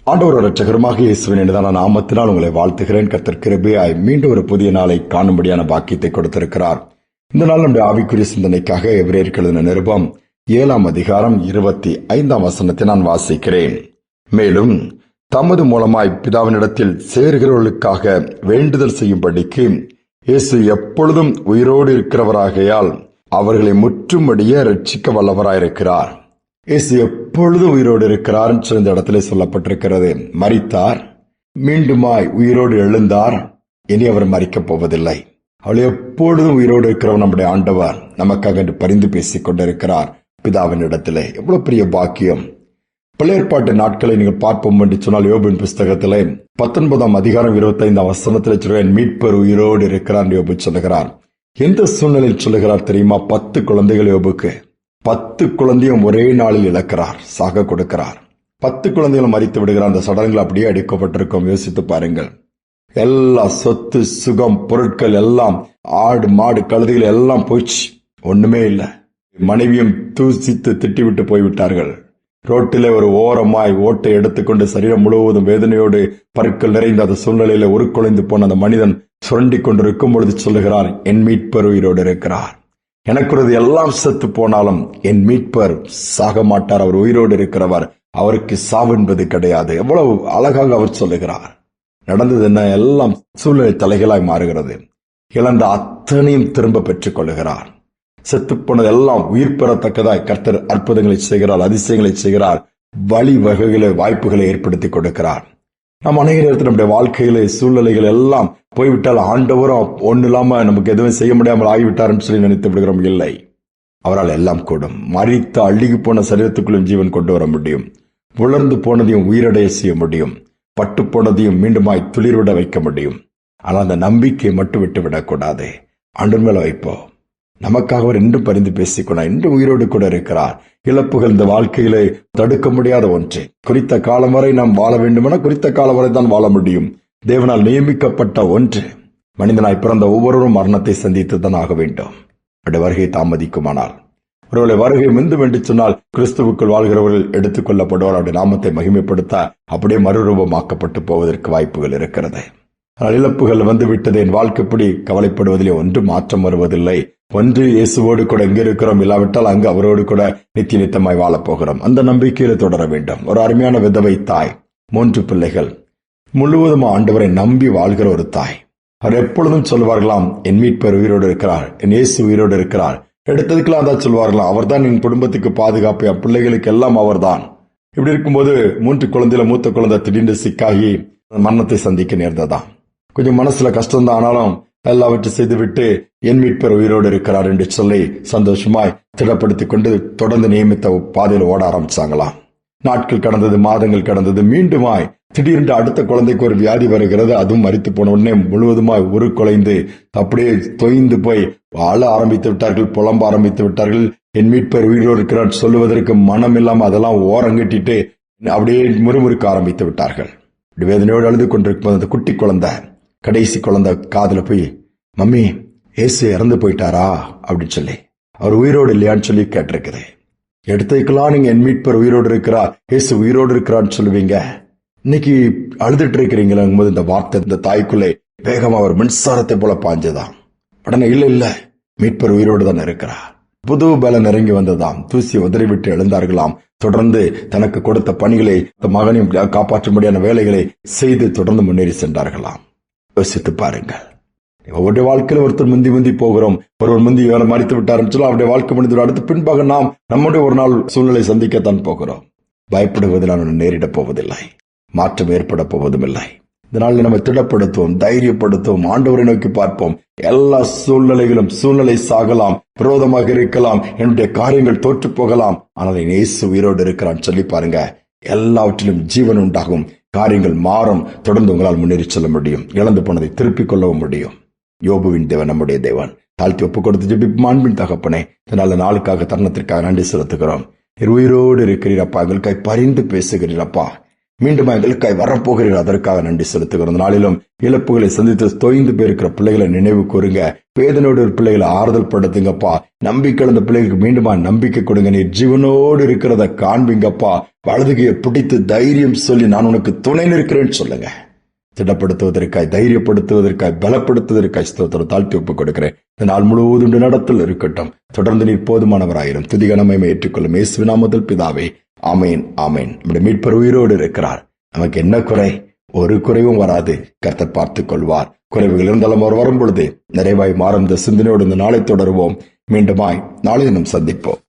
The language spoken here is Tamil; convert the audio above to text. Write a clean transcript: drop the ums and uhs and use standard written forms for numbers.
ஆண்டவர் இரட்சகருமாக இயேசுவின் இனிதான நாமத்தினால் உங்களை வாழ்த்துகிறேன். கர்த்தர் கிருபையாய் மீண்டும் ஒரு புதிய நாளை காணும்படியான பாக்கியத்தை கொடுத்திருக்கிறார். இந்த நாள் நம்முடைய ஆவிக்குரிய சிந்தனைக்காக எபிரேயருக்கு எழுதின நிருபம் 7ஆம் அதிகாரம் 25ஆம் வசனத்தை நான் வாசிக்கிறேன். மேலும் தமது மூலமாய் பிதாவினிடத்தில் சேர்கிறவர்களுக்காக வேண்டுதல் செய்யும்படிக்கு இயேசு எப்பொழுதும் உயிரோடு இருக்கிறவராகையால் அவர்களை முற்றும்படியே ரட்சிக்க வல்லவராயிருக்கிறார். இயேசு எப்பொழுதும் உயிரோடு இருக்கிறார் இந்த இடத்துல சொல்லப்பட்டிருக்கிறது. மரித்தார், மீண்டுமாய் உயிரோடு எழுந்தார், இனி அவர் மரிக்கப் போவதில்லை. அவள் எப்பொழுதும் உயிரோடு இருக்கிறவர் நம்முடைய ஆண்டவர் நமக்காக பரிந்து பேசிக் கொண்டிருக்கிறார் பிதாவின் இடத்திலே. எவ்வளவு பெரிய பாக்கியம்! பழைய ஏற்பாட்டு நாட்களை நீங்கள் பார்ப்போம் என்று சொன்னால் யோபின் புஸ்தகத்திலே 19ஆம் அதிகாரம் 25ஆம் வசனத்தில் சொல்கிறேன், மீட்பர் உயிரோடு இருக்கிறார் யோபு சொல்லுகிறார். எந்த சூழ்நிலையில் சொல்லுகிறார் தெரியுமா? 10 குழந்தைகள் யோபுக்கு. 10 குழந்தையும் ஒரே நாளில் இழக்கிறார், சாக கொடுக்கிறார். 10 குழந்தைகளும் மறித்து விடுகிறார். அந்த சடங்குகள் அப்படியே அடிக்கப்பட்டிருக்கும். யோசித்து பாருங்கள். எல்லா சொத்து சுகம் பொருட்கள் எல்லாம், ஆடு மாடு கழுதைகள் எல்லாம் போயிடுச்சு, ஒண்ணுமே இல்லை. மனைவியும் தூசித்து திட்டிவிட்டு போய்விட்டார்கள். ரோட்டிலே ஒரு ஓரமாய் ஓட்டை எடுத்துக்கொண்டு சரீரம் முழுவதும் வேதனையோடு பற்கள் நிறைந்த அந்த சூழ்நிலையில உருக்குலைந்து போன அந்த மனிதன் சுரண்டி கொண்டிருக்கும் பொழுது சொல்லுகிறார், என் மீட்பர் உயிரோடு இருக்கிறார். எனக்குறது எல்லாம் செத்து போனாலும் என் மீட்பர் சாக மாட்டார், அவர் உயிரோடு இருக்கிறவர், அவருக்கு சாவு என்பது கிடையாது. எவ்வளவு அழகாக அவர் சொல்லுகிறார். நடந்தது என்ன? எல்லாம் சூழ்நிலை தலைகளாய் மாறுகிறது. இழந்த அத்தனையும் திரும்ப பெற்றுக் கொள்ளுகிறார். செத்துப்போனது எல்லாம் உயிர் பெறத்தக்கதாய் கர்த்தர் அற்புதங்களை செய்கிறார், அதிசயங்களை செய்கிறார், வழி வகைகளை வாய்ப்புகளை ஏற்படுத்தி கொடுக்கிறார். நாம் அநேக நேரத்தில் நம்முடைய வாழ்க்கையிலே சூழ்நிலைகள் எல்லாம் போய்விட்டால் ஆண்டவரும் ஒன்னும் இல்லாம நமக்கு எதுவும் செய்ய முடியாமல் ஆகிவிட்டார்னு சொல்லி நினைத்து விடுகிறோம். இல்லை, அவரால் எல்லாம் கூடும். மரித்து அழுகி போன சரீரத்துக்குள்ளும் ஜீவன் கொண்டு வர முடியும். உலர்ந்து போனதையும் உயிரடைய செய்ய முடியும். பட்டு போனதையும் மீண்டுமாய் துளிர்விட வைக்க முடியும். ஆனால் அந்த நம்பிக்கையை மட்டும் விட்டு விடக்கூடாது. ஆண்டவர் மேல வைப்போம். நமக்காக அவர் என்றும் பரிந்து பேசிக்கொண்டார். இன்று உயிரோடு கூட இருக்கிறார். இழப்புகள் இந்த வாழ்க்கையிலே தடுக்க முடியாத ஒன்று. குறித்த காலம் வரை நாம் வாழ வேண்டுமென குறித்த காலம் வரை தான் வாழ முடியும். தேவனால் நியமிக்கப்பட்ட ஒன்று. மனிதனாய் பிறந்த ஒவ்வொருவரும் மரணத்தை சந்தித்து தான் ஆக வேண்டும். அவருடைய வருகை தாமதிக்குமானால், ஒருவருடைய வருகை மிந்தும் என்று சொன்னால் கிறிஸ்துவுக்குள் வாழ்கிறவர்கள் எடுத்துக் கொள்ளப்படுவார். அவருடைய நாமத்தை மகிமைப்படுத்த அப்படியே மறுரூபமாக்கப்பட்டு போவதற்கு வாய்ப்புகள் இருக்கிறது. ஆனால் இழப்புகள் வந்துவிட்டது, என் வாழ்க்கைப்படி கவலைப்படுவதிலே ஒன்று மாற்றம் வருவதில்லை. ஒன்று இயேசுவோடு கூட எங்க இருக்கிறோம், இல்லாவிட்டால் அங்கு அவரோடு கூட நித்திய நித்தமாய் வாழப் போகிறோம். அந்த நம்பிக்கையில தொடர வேண்டும். ஒரு அருமையான விதவை தாய், 3 பிள்ளைகள், முழுவதும் ஆண்டவரை நம்பி வாழ்கிற ஒரு தாய். அவர் எப்பொழுதும் சொல்வார்களாம், என் மீட்பர் உயிரோடு இருக்கிறார், என் இயேசு உயிரோடு இருக்கிறார். எடுத்ததுக்கெல்லாம் தான் சொல்வார்களாம், அவர் தான் என் குடும்பத்துக்கு பாதுகாப்பு, என் பிள்ளைகளுக்கு எல்லாம் அவர் தான். இப்படி இருக்கும்போது 3 குழந்தையில மூத்த குழந்தை திடீர்னு சிக்காகி மரணத்தை சந்திக்க நேர்ந்ததாம். கொஞ்சம் மனசுல கஷ்டம் தான், ஆனாலும் எல்லாவற்றையும் செய்துவிட்டு என் மீட்பர் உயிரோடு இருக்கிறார் என்று சொல்லி சந்தோஷமாய் திடப்படுத்திக் கொண்டு தொடர்ந்து நியமித்த பாதையில் ஓட ஆரம்பிச்சாங்களாம். நாட்கள் கடந்தது, மாதங்கள் கடந்தது. மீண்டுமாய் திடீரென்று அடுத்த குழந்தைக்கு ஒரு வியாதி வருகிறது. அதுவும் மரித்து போன உடனே முழுவதுமாய் உருக்குலைந்து அப்படியே தொய்ந்து போய் வாழ ஆரம்பித்து விட்டார்கள், புலம்ப ஆரம்பித்து விட்டார்கள். என் மீட்பர் உயிரோடு இருக்கிறார் சொல்லுவதற்கு மனம் இல்லாம அதெல்லாம் ஓரங்கட்டிட்டு அப்படியே முறுமுறுக்க ஆரம்பித்து விட்டார்கள். வேதனையோடு அழுது கொண்டிருக்கும் போது அந்த குட்டி குழந்தை, கடைசி குழந்தை காதுல போய், மம்மி ஏசு இறந்து போயிட்டாரா அப்படின்னு சொல்லி, அவர் உயிரோடு இல்லையான்னு சொல்லி கேட்டிருக்குது. எடுத்துக்கலாம், நீங்க என் மீட்பர் உயிரோடு இருக்கிறா, ஏசு உயிரோடு இருக்கிறான்னு சொல்லுவீங்க, இன்னைக்கு அழுதுட்டு இருக்கிறீங்களா போது இந்த வார்த்தை இந்த தாய்க்குள்ளே வேகமா ஒரு மின்சாரத்தை போல பாஞ்சதாம். உடனே இல்ல மீட்பர் உயிரோடு தான் இருக்கிறார். புது பலம் இறங்கி வந்ததாம். தூசி உதறிவிட்டு எழுந்தார்களாம். தொடர்ந்து தனக்கு கொடுத்த பணிகளை, மகனையும் காப்பாற்றும்படியான வேலைகளை செய்து தொடர்ந்து முன்னேறி சென்றார்களாம். யோசித்து பாருங்கள். அவருடைய வாழ்க்கையில ஒருத்தர் முந்தி போகிறோம், ஒருவர் முந்தி மறித்து விட்டாருன்னு சொல்லி அவருடைய வாழ்க்கை முடிந்து அடுத்து பின்பாக நாம் நம்முடைய ஒரு நாள் சூழ்நிலை சந்திக்கத்தான் போகிறோம். பயப்படுவதில் நான் நேரிடப் போவதில்லை, மாற்றம் ஏற்பட போவதும் இல்லை. இதனால் நம்ம திடப்படுத்துவோம், தைரியப்படுத்துவோம், ஆண்டவரை நோக்கி பார்ப்போம். எல்லா சூழ்நிலைகளும் சூழ்நிலை சாகலாம், விரோதமாக இருக்கலாம், என்னுடைய காரியங்கள் தோற்று போகலாம், ஆனால் என் இயேசு உயிரோடு இருக்கிறான் சொல்லி பாருங்க. எல்லாவற்றிலும் ஜீவன் உண்டாகும், காரியங்கள் மாறும், தொடர்ந்து உங்களால் முன்னேறி செல்ல முடியும், இழந்து போனதை திருப்பிக் கொள்ளவும் முடியும். யோபுவின் தேவன் நம்முடைய தேவன். தாழ்த்தி ஒப்பு கொடுத்து ஜெபிப்போம். அன்பின் தகப்பனே, இந்த நல்ல நாளுக்காக, தருணத்திற்காக நன்றி செலுத்துகிறோம். உயிரோடு இருக்கிறீரப்பா, எங்களுக்காய் பரிந்து பேசுகிறீரப்பா. மீண்டும் எங்களுக்காய் வரப்போகிறீர்கள், அதற்காக நன்றி செலுத்துகிற நாளிலும் இழப்புகளை சந்தித்து தொய்ந்து போயிருக்கிற பிள்ளைகளை நினைவு கூறுங்க. வேதனோடு பிள்ளைகளை ஆறுதல் படுத்துங்கப்பா. நம்பிக்கை இழந்த பிள்ளைகளுக்கு மீண்டுமா நம்பிக்கை கொடுங்க. நீர் ஜீவனோடு இருக்கிறத காண்பீங்கப்பா. வலதுகையை பிடித்து தைரியம் சொல்லி நான் உனக்கு துணை நிற்கிறேன்னு சொல்லுங்க. திடப்படுத்துவதற்காய், தைரியப்படுத்துவதற்காய், பலப்படுத்துவதற்காய் ஸ்தோத்திரம் தாழ்த்தி ஒப்புக் கொடுக்கிறேன். இந்த நாள் முழுவதும் நடத்தல் இருக்கட்டும். தொடர்ந்து நீர் போதுமானவராயிரும். துதிகனமை ஏற்றுக்கொள்ளும் இயேசுவின் நாமத்தில் பிதாவே, ஆமேன் ஆமேன். நம்முடைய மீட்பர் உயிரோடு இருக்கிறார். நமக்கு என்ன குறை? ஒரு குறைவும் வராது. கர்த்தர் பார்த்துக் கொள்வார். குறைவுகள் இருந்தாலும் அவர் வரும் பொழுது நிறைவாய் மாறும். இந்த சிந்தனையோடு இந்த நாளை தொடருவோம். மீண்டுமாய் நாளை தினம் சந்திப்போம்.